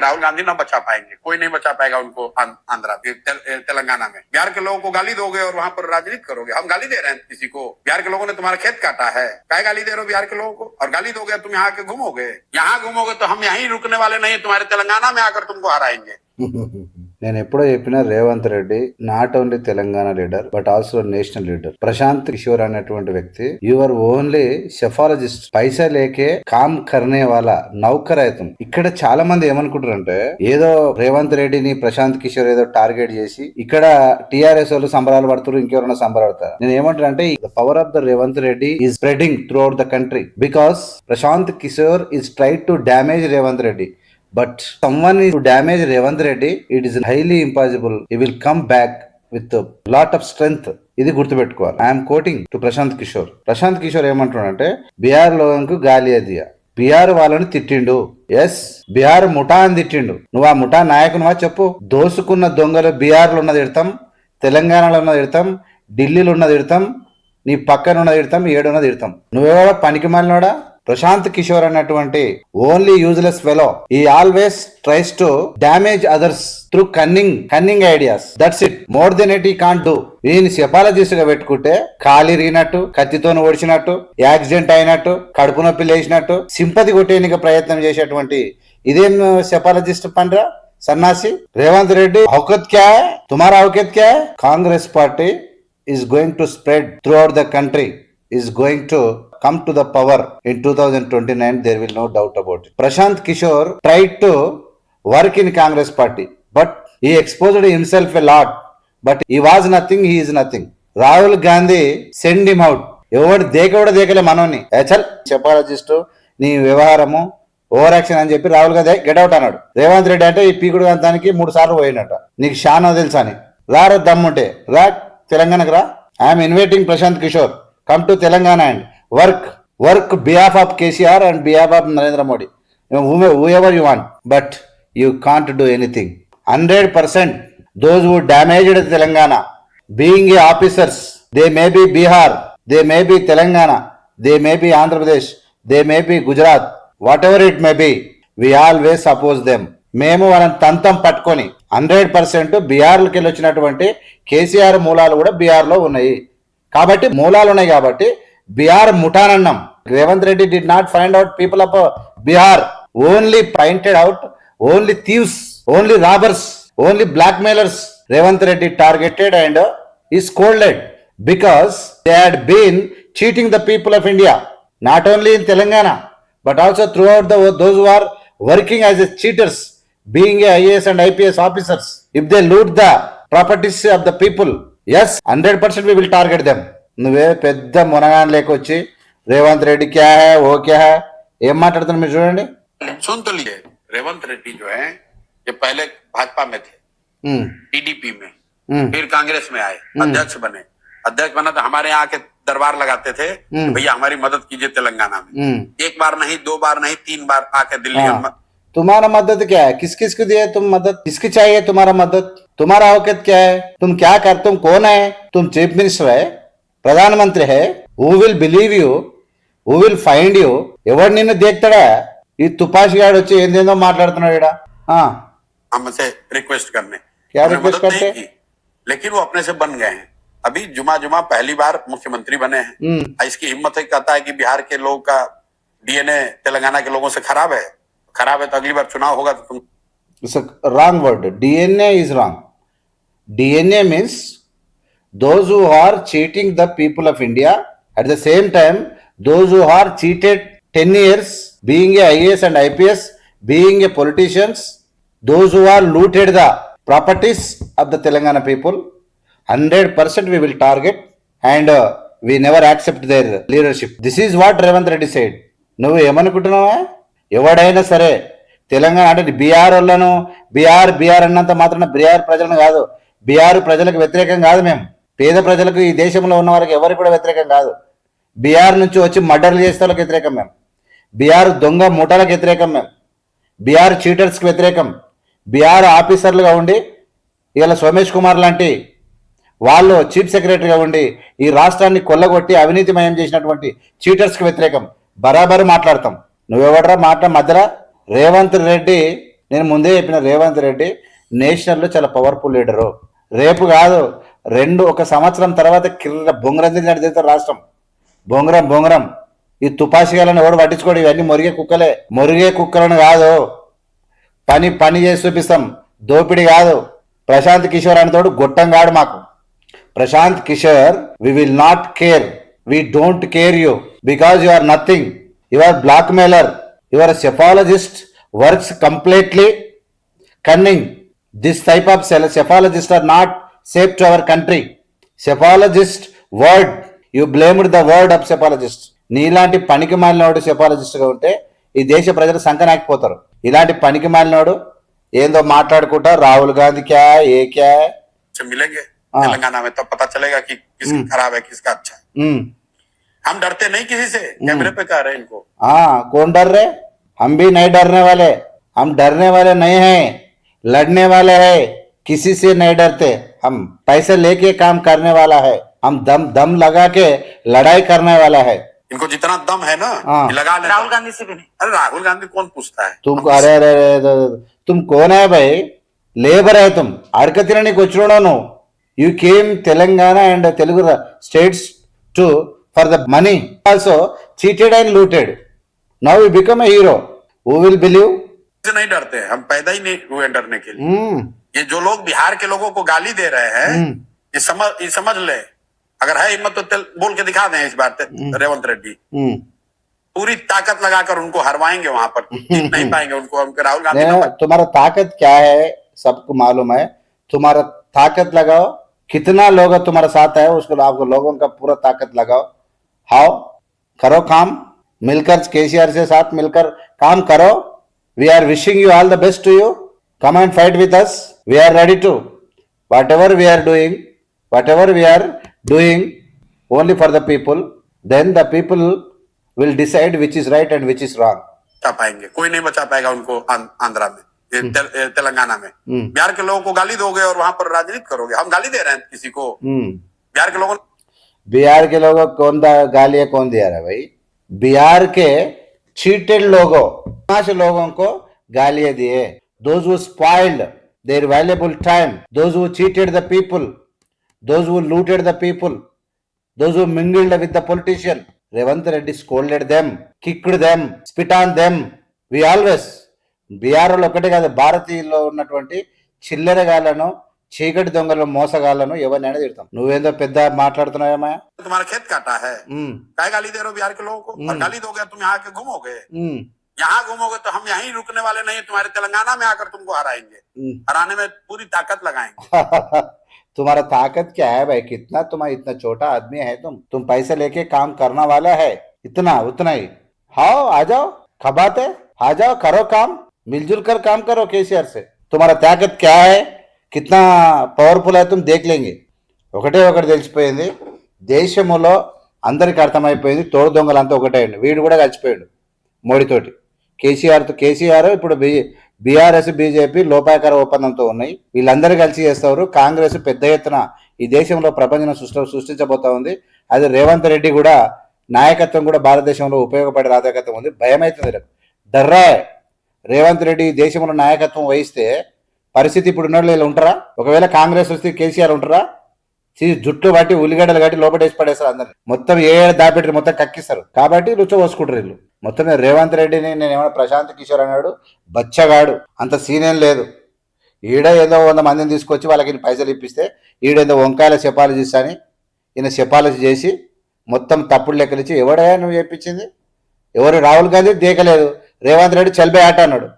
राहुल गांधी ना बचा पाएंगे, कोई नहीं बचा पाएगा उनको आंध्रा तेलंगाना में। बिहार के लोगों को गाली दोगे और वहां पर राजनीति करोगे। हम गाली दे रहे हैं किसी को? बिहार के लोगों ने तुम्हारा खेत काटा है, क्या गाली दे रहे हो बिहार के लोगों को? और गाली दोगे तुम यहाँ के घूमोगे, यहाँ घूमोगे तो हम यहीं रुकने वाले नहीं, तुम्हारे तेलंगाना में आकर तुमको हराएंगे। నేను ఎప్పుడో చెప్పిన Revanth Reddy not only Telangana leader but also national leader. Prashant Kishor అనేటువంటి వ్యక్తి యువర్ ఓన్లీ సెఫాలజిస్ట్, పైసా లేకే కామ్ కర్నే వాళ్ళ నౌకర్ అవుతాం. ఇక్కడ చాలా మంది ఏమనుకుంటారంటే ఏదో రేవంత్ రెడ్డిని ప్రశాంత్ కిషోర్ ఏదో టార్గెట్ చేసి ఇక్కడ టిఆర్ఎస్ వాళ్ళు సంబరాలు పడుతున్నారు, ఇంకెవరైనా సంబరపడతారు. నేను ఏమంటానంటే the power of the Revanth Reddy is spreading throughout the country because Prashant Kishor is try to damage Revanth Reddy. But someone is to damage Revanth Reddy, it is highly impossible. He will come back with a lot of strength. ఇది గుర్తుపెట్టుకోవాలి. I'm quoting to Prashant Kishor. Prashant Kishor ఏమంటున్నాడంటే బీహార్ లోకు గాలి అదియా, బీహార్ వాళ్ళని తిట్టిండు. Yes, Bihar ముఠా అని తిట్టిండు. నువ్వు ఆ ముఠా నాయకునివా చెప్పు. దోసుకున్న దొంగలు బీహార్ లో ఉన్నది తిడతాం, తెలంగాణలో ఉన్నది తిడతాం, ఢిల్లీలో ఉన్నది తిడతాం, నీ పక్కన ఉన్నది తిడతాం, ఏడున్నది తిడతాం. నువ్వెవడో పనికి మాలినోడా? ప్రశాంత్ కిషోర్ అన్నటువంటి only useless fellow. He always tries to damage others through cunning ideas. That's it. More than it he can't do. ఈయన సెపాలజిస్ట్ గా పెట్టుకుంటే ఖాళీ రీనట్టు, కత్తితో ఓడిచినట్టు, యాక్సిడెంట్ అయినట్టు, కడుపు నొప్పి లేచినట్టు సింపతి కొట్టేందుకు ప్రయత్నం చేసేటువంటి ఇదేం సెపాలజిస్ట్ పనిరా సన్నాసి? రేవంత్ రెడ్డి ఔకత్ క్యా హై? తుమారా ఔకత్ క్యా high? Congress party is going to spread through out the country, is going to come to the power in 2029. There will no doubt about it. Prashant Kishore tried to work in Congress party, but he exposed himself a lot, but he was nothing, he is nothing. Rahul Gandhi send him out. ఎవడు దేకలే మనోని చల్ సెపాలజిస్ట్ నీ వ్యవహారము over action అని చెప్పి Rahul Gandhi get out అన్నాడు. రేవంత్ రెడ్డి అంటే ఈ పీకుడు దానికి 3 సార్లు పోయినట. నీకు షానా తెలుసా అని రారా, దమ్ముంటే రా తెలంగాణకు రా. I'm inviting Prashant Kishor, come to Telangana and work behalf of KCR and behalf of Narendra Modi, whoever you want, but you can't do anything. 100% those who damaged Telangana, being officers, they may be Bihar, they may be Telangana, they may be Andhra Pradesh, they may be Gujarat, whatever it may be, we always oppose them. మేము వాళ్ళని తంతం పట్టుకొని 100% బీహార్కి వెళ్ళి వచ్చినటువంటి కేసీఆర్ మూలాలు కూడా బీహార్లో ఉన్నాయి కాబట్టి, మూలాలు ఉన్నాయి కాబట్టి బీహార్ ముఠానన్నాం. Revanth Reddy did not find out people of Bihar, only pointed out only thieves, only robbers, only blackmailers. Revanth Reddy targeted and ఈ scolded because they had been cheating the people of India, not only in Telangana but also throughout those who are working as a cheaters, being a IAS and IPS officers. If they loot the properties of the people, yes, 100% we will target them. నువ్వే పెద్ద మునగాన్ లేకొచ్చి రేవంత్ రెడ్డి క్యా high ఓ క్యా high ఏం మాట్లాడుతున్నా మీరు చూడండి. सुन तो लिए, रेवंत रेड्डी जो है ये पहले भाजपा में थे, टीडीपी में, फिर कांग्रेस में आए, अध्यक्ष बने तो हमारे यहाँ के दरबार लगाते थे, भैया हमारी मदद कीजिए तेलंगाना में। 1 बार नहीं, 2 बार नहीं, 3 बार आके दिल्ली। तुम्हारा मदद क्या है? किस किस को दिए तुम मदद? किसकी चाहिए तुम्हारा मदद? तुम्हारा औकात क्या है? तुम क्या कर, तुम कौन है? तुम चीफ मिनिस्टर है, ప్రధానమంత్రి హే, who will believe you, who will find you? ఎవరు నిన్ను దేక్తాడా? ఈ తుపాషి గాడు వచ్చి ఏందేందో మాట్లాడుతున్నాడు ఇక్కడ. हमसे रिक्वेस्ट करने, क्या रिक्वेस्ट करते? लेकिन वो अपने से बन गए हैं. अभी जुमा पहली बार मुख्यमंत्री बने हैं. इसकी हिम्मत है, कहता है कि बिहार के लोगों का डीएनए तेलंगाना के लोगों से खराब है तो अगली बार चुनाव होगा तो तुम. It's a wrong word. DNA is wrong. DNA means those who are cheating the people of India, at the same time those who are cheated 10 years being a IAS and IPS, being a politicians, those who are looted the properties of the Telangana people, 100% we will target and we never accept their leadership. This is what Revanth Reddy said. నువ్వు ఏమనుకుంటున్నావా? ఎవడైనా సరే తెలంగాణ అంటే BR వాళ్ళను BR అన్నంత మాత్రాన BR ప్రజలను కాదు, BR ప్రజలకు వ్యతిరేకం కాదు. మేము పేద ప్రజలకు, ఈ దేశంలో ఉన్న వారికి ఎవరికి కూడా వ్యతిరేకం కాదు. బీహార్ నుంచి వచ్చి మర్డర్లు చేసే వాళ్ళకి వ్యతిరేకం మేము, బీహార్ దొంగ మూటలకు వ్యతిరేకం మేము, బీహార్ చీటర్స్కి వ్యతిరేకం. బీహార్ ఆఫీసర్లుగా ఉండి ఇలా సోమేష్ కుమార్ లాంటి వాళ్ళు చీఫ్ సెక్రటరీగా ఉండి ఈ రాష్ట్రాన్ని కొల్లగొట్టి అవినీతిమయం చేసినటువంటి చీటర్స్కి వ్యతిరేకం. బరాబరు మాట్లాడతాం. నువ్వెవడరా మధ్యలో? రేవంత్ రెడ్డి నేను ముందే చెప్పిన రేవంత్ రెడ్డి నేషనల్లో చాలా పవర్ఫుల్ లీడరు. రేపు కాదు, ఒక సంవత్సరం తర్వాత కిర్ర బొంగరం తిరుగుతారు రాష్ట్రం. బొంగరం ఈ తుపాసిగాలను ఎవడు పట్టించుకోడు. ఇవన్నీ మొరిగే కుక్కలను కాదు, పని చేసి చూపిస్తాం. దోపిడి కాదు. ప్రశాంత్ కిషోర్ అనేతోడు గొట్టం కాడు మాకు. Prashant Kishor, we will not care, we don't care you because you are nothing. You are blackmailer, you are psephologist, works completely cunning. This type of cephalogists are not safe to our country. Cephalogist word, you blamed the word of cephalogist. నీలాంటి పనికి మాలినోడు సెఫాలజిస్ట్గా ఉంటే ఈ దేశ ప్రజలు సంకనాకిపోతారు. ఇలాంటి పనికి మాలినోడు ఏందో మాట్లాడుకుంటా రాహుల్ గాంధీ క్యా ఏ క్యా मिलेंगे तेलंगाना में, तब पता चलेगा कि किसका खराब है किसका अच्छा है। हम डरते नहीं किसी से, कैमरे पे कह रहे हैं इनको। हाँ, कौन डर रहे? हम भी नहीं डरने वाले, हम डरने वाले नहीं हैं, लड़ने वाले हैं, किसी से नहीं डरते। हम पैसे लेके काम करने वाला है, हम दम लगा के लड़ाई करने वाला है। इनको जितना दम है ना ये लगा ले। राहुल गांधी से भी नहीं। अरे राहुल गांधी कौन पूछता है तुमको? अरे तुम कौन है भाई? लेबर है तुम, अड़कती नहीं कुछ no. You came Telangana and Telugu states to for the money, also cheated and looted. Now you become a hero. Who will believe? से नहीं डरते, हम पैदा ही नहीं हुए डरने के लिए। ये जो लोग बिहार के लोगों को गाली दे रहे हैं, ये समझ ले, अगर है हिम्मत तो बोल के दिखा दें इस बार रेवंत रेड्डी। पूरी ताकत लगाकर उनको हरवाएंगे वहां पर, जीत नहीं पाएंगे उनको। हमको राहुल गांधी तुम्हारा ताकत क्या है सबको मालूम है। तुम्हारा ताकत लगाओ, कितना लोग तुम्हारे साथ है उसको आपको लोगों का पूरा ताकत लगाओ। हाउ करो काम मिलकर, केसीआर से साथ मिलकर काम करो। We are wishing you all the best to you, come and fight with us, we are ready to whatever we are doing only for the people, then the people will decide which is right and which is wrong. बचा पाएंगे, कोई नहीं बचा पाएगा उनको आंध्रा में, तेलंगाना में। बिहार के लोगों को गाली दोगे और वहां पर राजनीति करोगे। हम गाली दे रहे हैं किसी को? बिहार के लोगों को गालियां कौन दिया रहा भाई? बिहार के चीटेड लोगों को गालियां दिए। Those who spoiled their valuable time, those who cheated the people, those who looted the people, those who mingled with the politician. Revanth Reddy scolded them, kicked them, spit on them. We always బీఆర్లో ఒకటే కాదు, భారతీయుల్లో ఉన్నటువంటి చిల్లరగాళ్ళను, చీకటి దొంగలను, మోసగాళ్ళను ఎవరినైనా తిడతాం. నువ్వేందో పెద్ద మాట్లాడుతున్నావేమా? तुम्हारा खेत काटा है, काय गाली दे रहे हो बिहार के लोगों को? और गाली दोगे तुम यहाँ के घूमोगे, यहाँ घूमोगे तो हम यहीं रुकने वाले नहीं, तुम्हारे तेलंगाना में आकर तुमको हराएंगे, हराने में पूरी ताकत लगाएंगे। तुम्हारा ताकत क्या है भाई? कितना तुम्हारा इतना छोटा आदमी है तुम पैसे लेके काम करना वाला है, इतना उतना ही। हाँ आ जाओ, खबात है, आ जाओ करो काम, मिलजुल कर काम करो केसीआर से। तुम्हारा ताकत क्या है, कितना పవర్ఫుల్ है तुम देख लेंगे। ఒకటి తెలిసిపోయింది, దేశంలో అందరికి అర్థమైపోయింది, తోడు దొంగలంతా ఒకటే. వీడు కూడా కలిసిపోయాడు మోడీతోటి. కేసీఆర్ ఇప్పుడు బీఆర్ఎస్ బీజేపీ లోపాయకర ఒప్పందంతో ఉన్నాయి. వీళ్ళందరూ కలిసి చేస్తారు. కాంగ్రెస్ పెద్ద ఎత్తున ఈ దేశంలో ప్రపంచం సృష్టించబోతా ఉంది. అది రేవంత్ రెడ్డి కూడా నాయకత్వం కూడా భారతదేశంలో ఉపయోగపడే రాజకీయం ఉంది. భయం అవుతుంది, డర్రా. రేవంత్ రెడ్డి దేశంలో నాయకత్వం వహిస్తే పరిస్థితి ఇప్పుడు ఉన్నట్లు వీళ్ళు ఉంటారా? ఒకవేళ కాంగ్రెస్ వస్తే కేసీఆర్ ఉంటారా? జుట్టు బట్టి ఉల్లిగడ్డలు కట్టి లోపటేసి పడేస్తారు అందరిని. మొత్తం దాపెట్టి మొత్తం కక్కిస్తారు. కాబట్టి రుచి పోసుకుంటారు వీళ్ళు మొత్తం. రేవంత్ రెడ్డిని నేను ఏమైనా ప్రశాంత్ కిషోర్ అన్నాడు, బచ్చగాడు, అంత సీన్ ఏం లేదు. ఈడ ఏదో 100 మందిని తీసుకొచ్చి వాళ్ళకి పైసలు ఇప్పిస్తే ఈడేదో వంకాయల సెపాలజిస్ట్ అని ఈయన సెపాలజీ చేసి మొత్తం తప్పుడు లెక్కలు ఇచ్చి, ఎవడా నువ్వు చెప్పించింది? ఎవరు? రాహుల్ గాంధీ దేకలేదు, రేవంత్ రెడ్డి చల్బే ఆట అన్నాడు.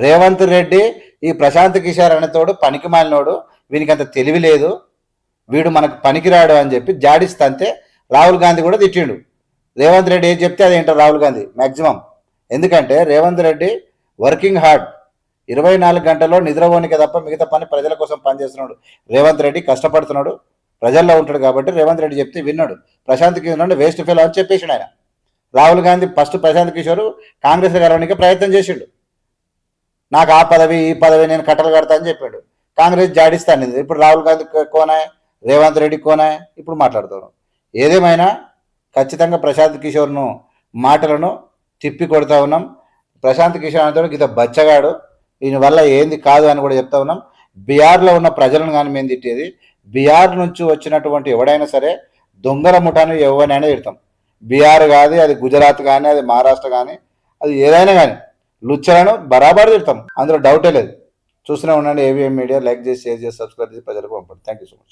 రేవంత్ రెడ్డి ఈ ప్రశాంత్ కిషోర్ అనేతోడు పనికి మాలినోడు, వీనికి అంత తెలివి లేదు, వీడు మనకు పనికిరాడు అని చెప్పి జాడిస్తే రాహుల్ గాంధీ కూడా తిట్టిండు. రేవంత్ రెడ్డి ఏం చెప్తే అదేంటారు రాహుల్ గాంధీ మ్యాక్సిమం. ఎందుకంటే రేవంత్ రెడ్డి వర్కింగ్ హార్డ్, 24 గంటల్లో నిద్రపోనికే తప్ప మిగతా పని ప్రజల కోసం పనిచేస్తున్నాడు. రేవంత్ రెడ్డి కష్టపడుతున్నాడు, ప్రజల్లో ఉంటాడు. కాబట్టి రేవంత్ రెడ్డి చెప్తే విన్నాడు. ప్రశాంత్ కిషోర్ వేస్ట్ ఫెయిల్ అని చెప్పేసాడు ఆయన. రాహుల్ గాంధీ ఫస్ట్ ప్రశాంత్ కిషోర్ కాంగ్రెస్ గెలవడానికి ప్రయత్నం చేసిండు. నాకు ఆ పదవి ఈ పదవి నేను కట్టలు కడతా అని చెప్పాడు. కాంగ్రెస్ జాడిస్తాను. ఇప్పుడు రాహుల్ గాంధీ కోనాయ్, రేవంత్ రెడ్డి కోనాయ్, ఇప్పుడు మాట్లాడుతాను. ఏదేమైనా ఖచ్చితంగా ప్రశాంత్ కిషోర్ను మాటలను తిప్పి కొడతా ఉన్నాం. ప్రశాంత్ కిషోర్ అంతా గీత బచ్చగాడు, ఈయన వల్ల ఏంది కాదు అని కూడా చెప్తా ఉన్నాం. బీహార్లో ఉన్న ప్రజలను కానీ మేము తిట్టేది, బీహార్ నుంచి వచ్చినటువంటి ఎవడైనా సరే దొంగల ముఠాను ఎవరినైనా తిడతాం. బీహార్ కాదు, అది గుజరాత్ కానీ, అది మహారాష్ట్ర కానీ, అది ఏదైనా కానీ లుచ్చలను బరాబర్ తిడతాం, అందులో డౌటే లేదు. చూస్తూనే ఉండండి ఏబిఎం మీడియా. లైక్ చేసి, షేర్ చేసి, సబ్స్క్రైబ్ చేసి ప్రజలకు పంపండి. Thank you so much.